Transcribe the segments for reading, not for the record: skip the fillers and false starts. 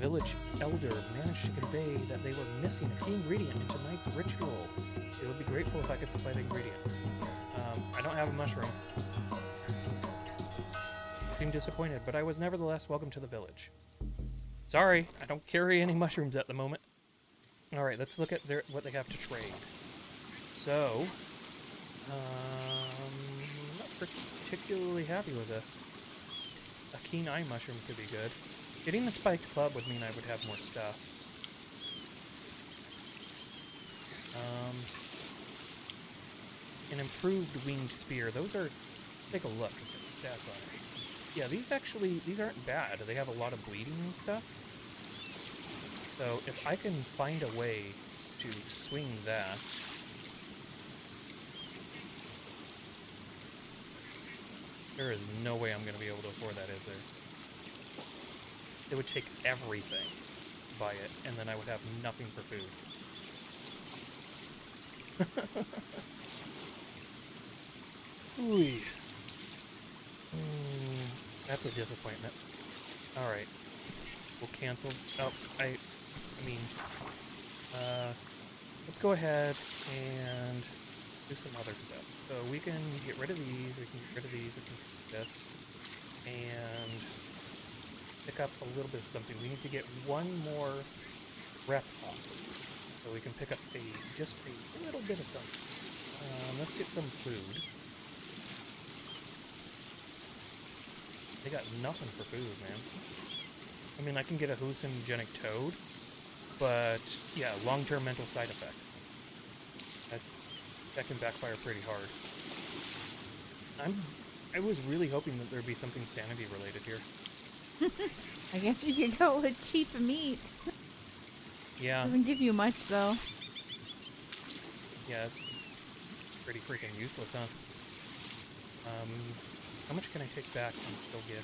village elder managed to convey that they were missing a key ingredient in tonight's ritual. They would be grateful if I could supply the ingredient. I don't have a mushroom. I seemed disappointed, but I was nevertheless welcome to the village. Sorry, I don't carry any mushrooms at the moment. Alright, let's look at what they have to trade. So, not particularly happy with this. A keen eye mushroom could be good. Getting the spiked club would mean I would have more stuff. An improved winged spear. Those are... Take a look at the stats on it. Yeah, these aren't bad. They have a lot of bleeding and stuff. So if I can find a way to swing that... There is no way I'm going to be able to afford that, is there? It would take everything to buy it, and then I would have nothing for food. Ooh. That's a disappointment. Alright. We'll cancel. Oh, let's go ahead and do some other stuff. So we can get rid of these, we can get rid of these, we can do this, and pick up a little bit of something. We need to get one more rep off. So we can pick up just a little bit of something. Let's get some food. They got nothing for food, man. I mean, I can get a hallucinogenic toad, but yeah, long-term mental side effects. That can backfire pretty hard. I was really hoping that there'd be something sanity related here. I guess you could go with cheap meat. Yeah. Doesn't give you much, though. Yeah, it's pretty freaking useless, huh? How much can I take back and still get...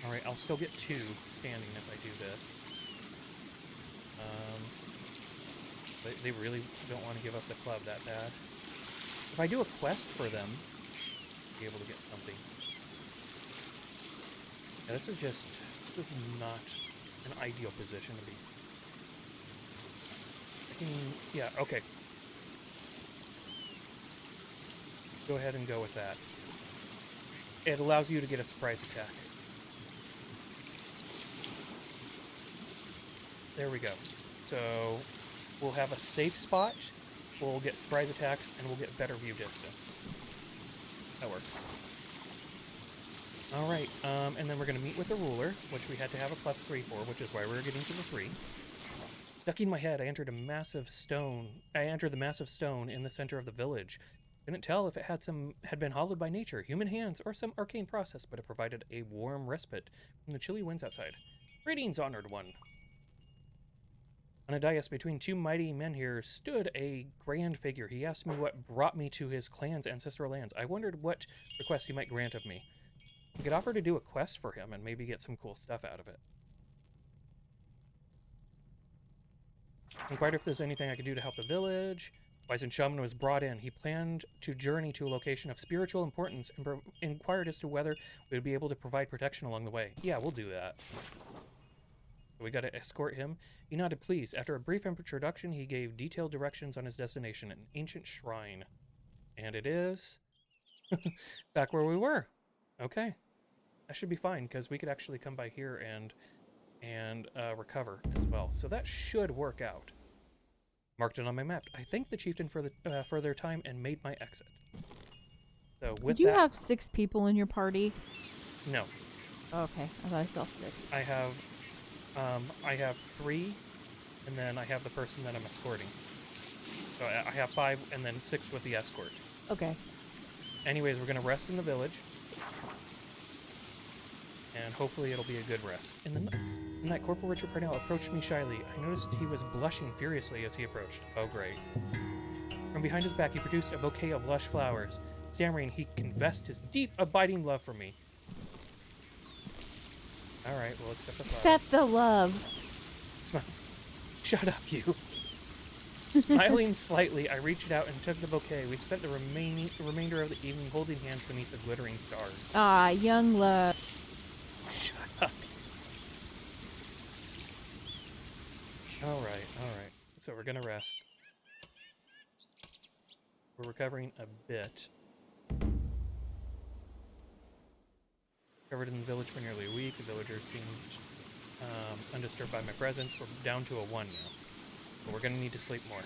Alright, I'll still get 2 standing if I do this. They really don't want to give up the club that bad. If I do a quest for them, I'll be able to get something. Yeah, this is not an ideal position to be. Yeah, okay. Go ahead and go with that. It allows you to get a surprise attack. There we go. So we'll have a safe spot, we'll get surprise attacks, and we'll get better view distance. That works. Alright, and then we're going to meet with the ruler, which we had to have a +3 for, which is why we're getting to the 3. Ducking my head, I entered the massive stone in the center of the village. Couldn't tell if it had been hollowed by nature, human hands, or some arcane process, but it provided a warm respite from the chilly winds outside. Greetings, honored one. On a dais between 2 mighty men here stood a grand figure. He asked me what brought me to his clan's ancestral lands. I wondered what request he might grant of me. I could offer to do a quest for him and maybe get some cool stuff out of it. Inquired if there's anything I could do to help the village. Wise shaman was brought in. He planned to journey to a location of spiritual importance and inquired as to whether we would be able to provide protection along the way. Yeah, we'll do that. We got to escort him. He nodded please. After a brief introduction, he gave detailed directions on his destination, an ancient shrine. And it is back where we were. Okay. That should be fine, because we could actually come by here and recover as well. So that should work out. Marked it on my map. I thanked the chieftain for their time and made my exit. So with Do you have 6 people in your party? No. Okay, I thought I saw 6. I have 3, and then I have the person that I'm escorting. So I have 5, and then 6 with the escort. Okay. Anyways, we're gonna rest in the village, and hopefully it'll be a good rest. In the night, Corporal Richard Parnell approached me shyly. I noticed he was blushing furiously as he approached. Oh, great. From behind his back, he produced a bouquet of lush flowers. Stammering, he confessed his deep, abiding love for me. Alright, we'll accept the flower. Accept the love. Shut up, you. Smiling slightly, I reached out and took the bouquet. We spent the remainder of the evening holding hands beneath the glittering stars. Ah, young love. Shut up. Alright, alright. So we're gonna rest. We're recovering a bit. Covered in the village for nearly a week. The villagers seemed undisturbed by my presence. We're down to a 1 now. But we're gonna need to sleep more.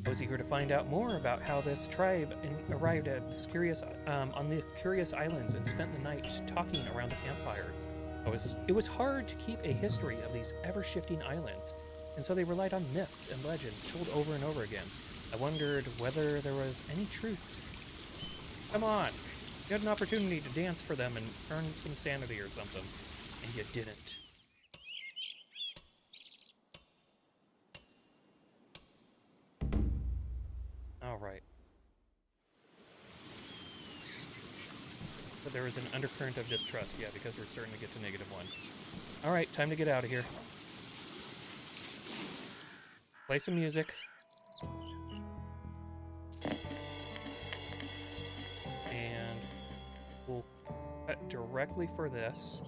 I was eager to find out more about how this tribe arrived at this curious, on the curious islands and spent the night talking around the campfire. It was hard to keep a history of these ever-shifting islands, and so they relied on myths and legends told over and over again. I wondered whether there was any truth. Come on! You had an opportunity to dance for them and earn some sanity or something, and you didn't. Alright. But there was an undercurrent of distrust, yeah, because we're starting to get to -1. Alright, time to get out of here. Play some music. And we'll cut directly for this,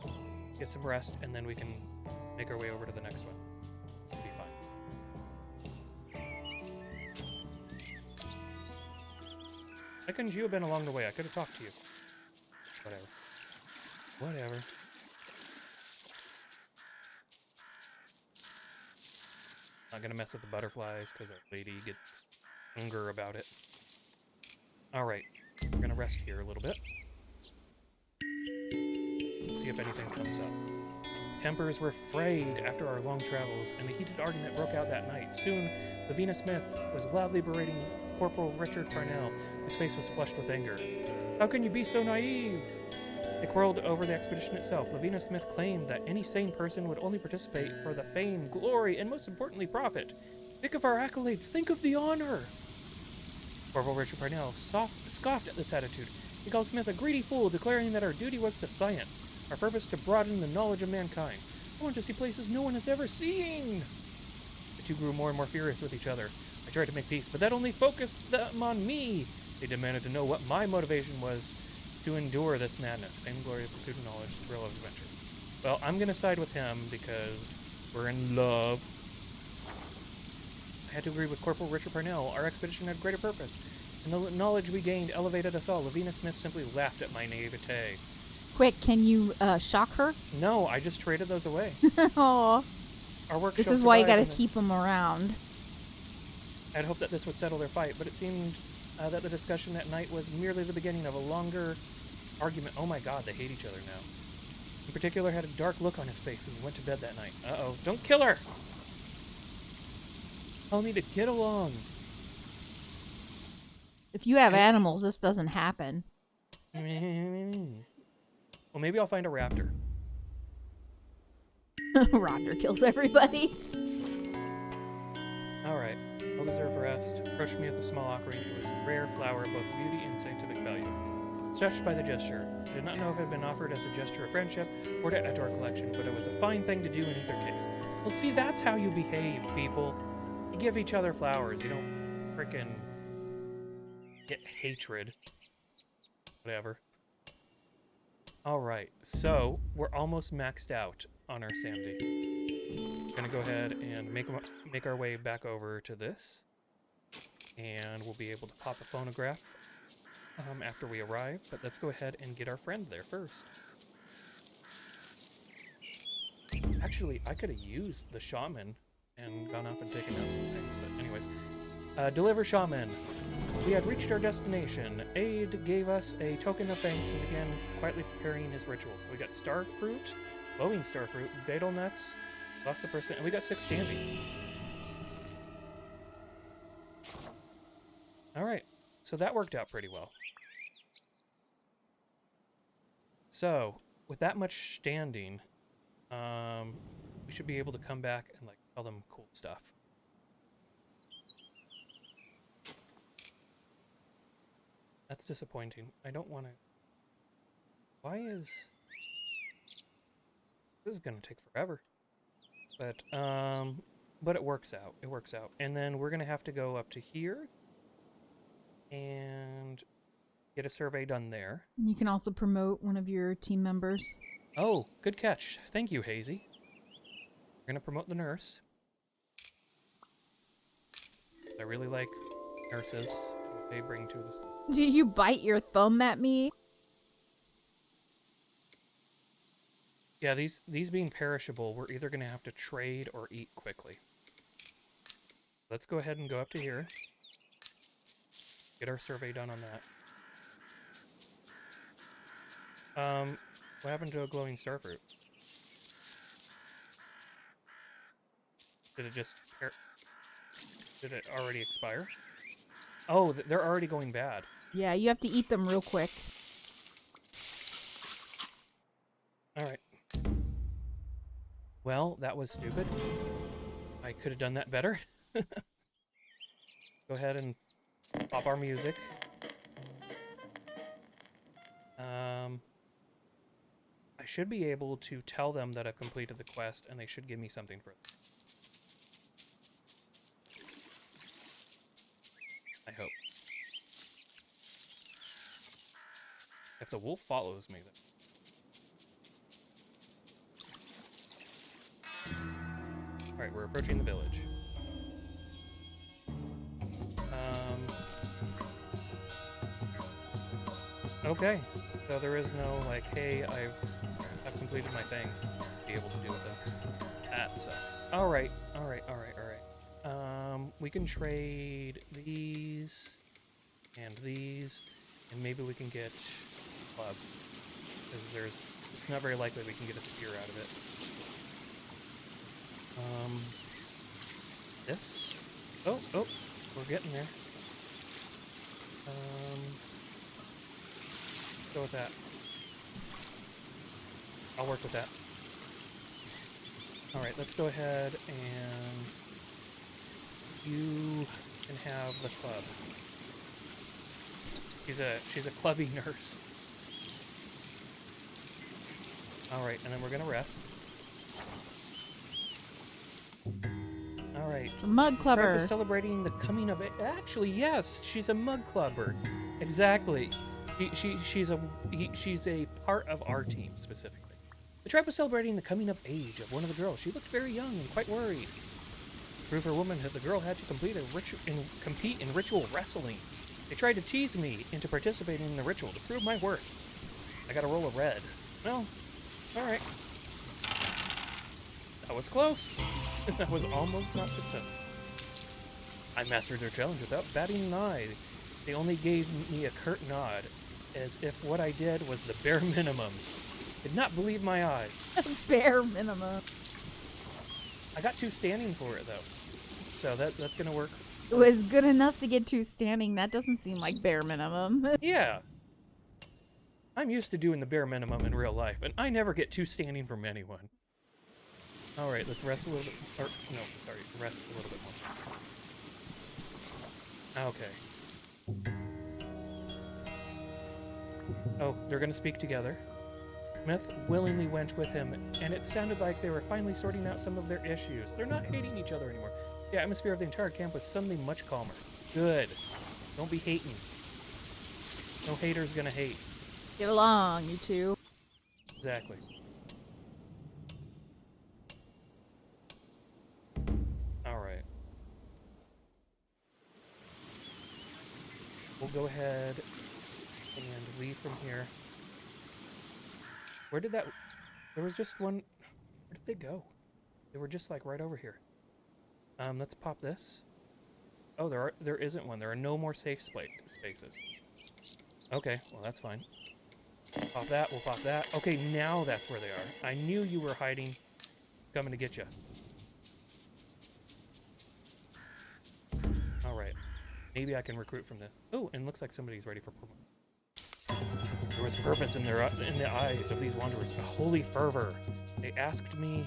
get some rest, and then we can make our way over to the next one. It'll be fine. Why couldn't you have been along the way? I could have talked to you. Whatever. Whatever. Not gonna mess with the butterflies because our lady gets hunger about it. Alright. We're gonna rest here a little bit. Let's see if anything comes up. Tempers were frayed after our long travels, and a heated argument broke out that night. Soon, Lavina Smith was loudly berating Corporal Richard Parnell, whose face was flushed with anger. How can you be so naive? They quarreled over the expedition itself. Lavina Smith claimed that any sane person would only participate for the fame, glory, and most importantly, profit. Think of our accolades. Think of the honor. Corporal Richard Parnell scoffed at this attitude. He called Smith a greedy fool, declaring that our duty was to science, our purpose to broaden the knowledge of mankind. I want to see places no one has ever seen. The two grew more and more furious with each other. I tried to make peace, but that only focused them on me. They demanded to know what my motivation was to endure this madness. Fame, glory, pursuit of knowledge, the thrill of adventure. Well, I'm going to side with him because we're in love. I had to agree with Corporal Richard Parnell. Our expedition had greater purpose, and the knowledge we gained elevated us all. Lavina Smith simply laughed at my naivete. Quick, can you shock her? No, I just traded those away. Aw. Our work This shall is why you survive gotta keep them around. I'd hoped that this would settle their fight, but it seemed that the discussion that night was merely the beginning of a longer argument. Oh my god, they hate each other now. In particular, had a dark look on his face as he went to bed that night. Uh-oh, don't kill her! Tell me to get along. If you have animals, this doesn't happen. Well, maybe I'll find a raptor. Raptor kills everybody. Alright, well-deserved rest. Approached me with a small offering. It was a rare flower of both beauty and scientific value. Touched by the gesture. I did not know if it had been offered as a gesture of friendship or to add to our collection, but it was a fine thing to do in either case. Well, see, that's how you behave, people. You give each other flowers. You don't frickin' get hatred. Whatever. Alright, so we're almost maxed out on our sanity. We're gonna go ahead and make our way back over to this. And we'll be able to pop a phonograph after we arrive, but let's go ahead and get our friend there first. Actually, I could have used the shaman and gone off and taken out some things, but anyways. Deliver shaman. We had reached our destination. Aid gave us a token of thanks and began quietly preparing his rituals. So we got star fruit, glowing star fruit, betel nuts, lost the person, and we got 6 standing. Alright, so that worked out pretty well. So, with that much standing, we should be able to come back and like tell them cool stuff. That's disappointing. I don't want to... Why is... This is going to take forever. But it works out. It works out. And then we're going to have to go up to here. And Get a survey done there. You can also promote one of your team members. Oh, good catch. Thank you, Hazy. We're gonna promote the nurse. I really like nurses. What they bring to us. Do you bite your thumb at me? Yeah, these being perishable, we're either gonna have to trade or eat quickly. Let's go ahead and go up to here. Get our survey done on that. What happened to a glowing starfruit? Did it just... Did it already expire? Oh, they're already going bad. Yeah, you have to eat them real quick. Alright. Well, that was stupid. I could have done that better. Go ahead and pop our music. I should be able to tell them that I've completed the quest, and they should give me something for it. I hope. If the wolf follows me, then... Alright, we're approaching the village. Okay, so there is no, like, hey, I've completed my thing to be able to deal with them. That sucks. Alright. We can trade these and these, and maybe we can get club, because it's not very likely we can get a spear out of it. This? Oh, we're getting there. Go with that. I'll work with that. Alright, let's go ahead and you can have the club. She's a clubby nurse. Alright, and then we're gonna rest. Alright. Mud clubber. Was celebrating the coming of it. Actually, yes, she's a mud clubber. Exactly. She's a part of our team specifically. The tribe was celebrating the coming of age of one of the girls. She looked very young and quite worried. To prove her womanhood, the girl had to compete in ritual wrestling. They tried to tease me into participating in the ritual to prove my worth. I got a roll of red. Well, alright. That was close. That was almost not successful. I mastered their challenge without batting an eye. They only gave me a curt nod, as if what I did was the bare minimum. Did not believe my eyes. Bare minimum. I got 2 standing for it, though. So that's gonna work. It was good enough to get 2 standing. That doesn't seem like bare minimum. Yeah. I'm used to doing the bare minimum in real life, and I never get 2 standing from anyone. Alright, let's rest a little bit. Or, no, sorry, rest a little bit more. Okay. Oh, they're gonna speak together. Smith willingly went with him, and it sounded like they were finally sorting out some of their issues. They're not hating each other anymore. The atmosphere of the entire camp was suddenly much calmer. Good. Don't be hating. No hater's gonna hate. Get along, you two. Exactly. Alright. We'll go ahead and leave from here. Where did that... There was just one... Where did they go? They were just like right over here. Let's pop this. Oh, there isn't one. There are no more safe spaces. Okay, well that's fine. Pop that, we'll pop that. Okay, now that's where they are. I knew you were hiding. Coming to get you. Alright. Maybe I can recruit from this. Oh, and looks like somebody's ready for promotion. There was purpose in the eyes of these wanderers, a holy fervor. They asked me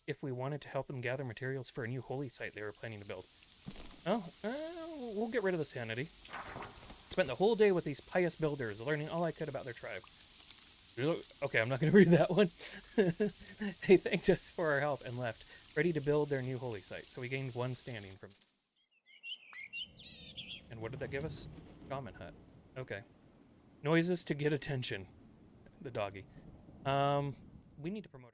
if we wanted to help them gather materials for a new holy site they were planning to build. Oh, we'll get rid of the sanity. Spent the whole day with these pious builders, learning all I could about their tribe. Okay, I'm not going to read that one. They thanked us for our help and left, ready to build their new holy site. So we gained 1 standing from. What did that give us? Shaman hut. Okay. Noises to get attention. The doggy. We need to promote.